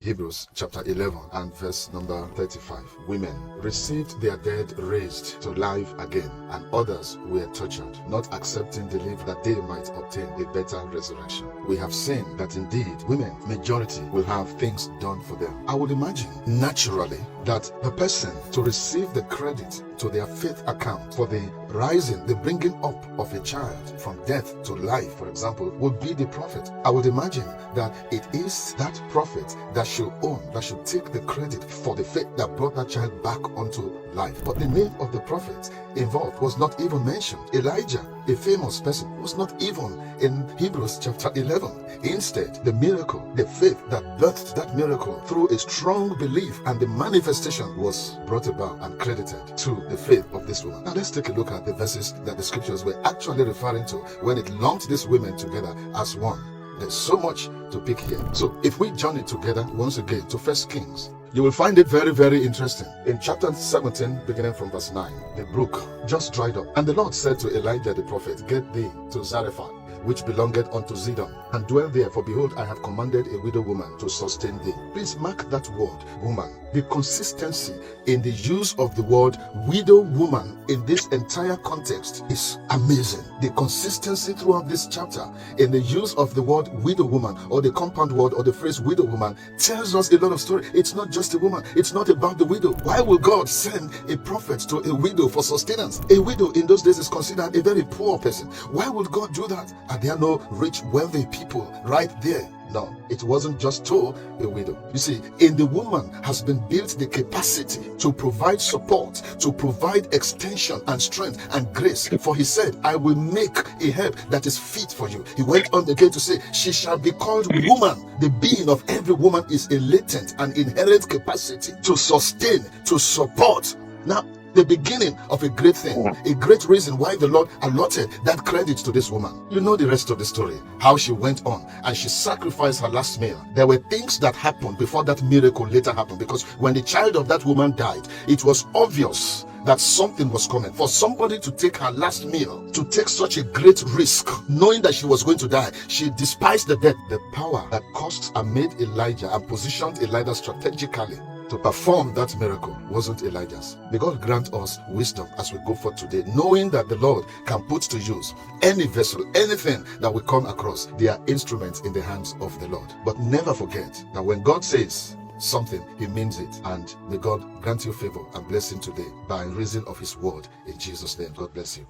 Hebrews chapter 11 and verse number 35. Women received their dead raised to life again, and others were tortured, not accepting the leave that they might obtain a better resurrection. We have seen that indeed women, majority, will have things done for them. I would imagine naturally that the person to receive the credit to their faith account for the rising, the bringing up of a child from death to life, for example, would be the prophet. I would imagine that it is that prophet that should own, that should take the credit for the faith that brought that child back onto life. But the name of the prophet involved was not even mentioned. Elijah, a famous person, was not even in Hebrews chapter 11. Instead, the miracle, the faith that birthed that miracle through a strong belief and the manifestation was brought about and credited to the faith of this woman. Now let's take a look at the verses that the scriptures were actually referring to when it lumped these women together as one. There's so much to pick here. So if we journey together once again to 1 Kings, you will find it very, very interesting. In chapter 17, beginning from verse 9, the brook just dried up. And the Lord said to Elijah the prophet, "Get thee to Zarephath, which belongeth unto Zidon, and dwell there, for behold, I have commanded a widow woman to sustain thee." Please mark that word, woman. The consistency in the use of the word widow woman in this entire context is amazing. The consistency throughout this chapter in the use of the word widow woman, or the compound word, or the phrase widow woman, tells us a lot of story. It's not just a woman. It's not about the widow. Why will God send a prophet to a widow for sustenance? A widow in those days is considered a very poor person. Why would God do that? Are there no rich, wealthy people right there? No, it wasn't just to a widow. You see, in the woman has been built the capacity to provide support, to provide extension and strength and grace. For he said, "I will make a help that is fit for you." He went on again to say, "She shall be called woman." The being of every woman is a latent and inherent capacity to sustain, to support. Now, the beginning of a great thing, a great reason why the Lord allotted that credit to this woman. You know the rest of the story, how she went on and she sacrificed her last meal. There were things that happened before that miracle later happened, because when the child of that woman died, it was obvious that something was coming. For somebody to take her last meal, to take such a great risk, knowing that she was going to die, she despised the death. The power that caused and made Elijah and positioned Elijah strategically to perform that miracle wasn't Elijah's. May God grant us wisdom as we go forth today, knowing that the Lord can put to use any vessel, anything that we come across. They are instruments in the hands of the Lord. But never forget that when God says something, he means it. And may God grant you favor and blessing today by reason of his word. In Jesus' name, God bless you.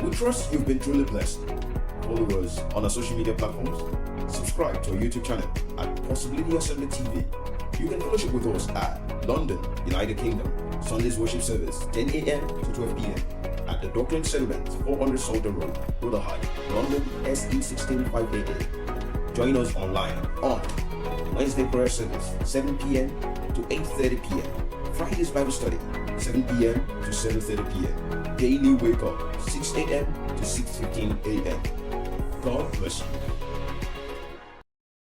We trust you've been truly blessed. Follow us on our social media platforms. Subscribe to our YouTube channel at Possibility Assembly TV. You can fellowship with us at London, United Kingdom, Sunday's worship service, 10 a.m. to 12 p.m. at the Doctrine Settlement, 400 Salter Road, Rotherhithe, London, SE 16588. Join us online on Wednesday prayer service, 7 p.m. to 8:30 p.m. Friday's Bible study, 7 p.m. to 7:30 p.m. Daily wake up, 6 a.m. to 6:15 a.m. God bless you.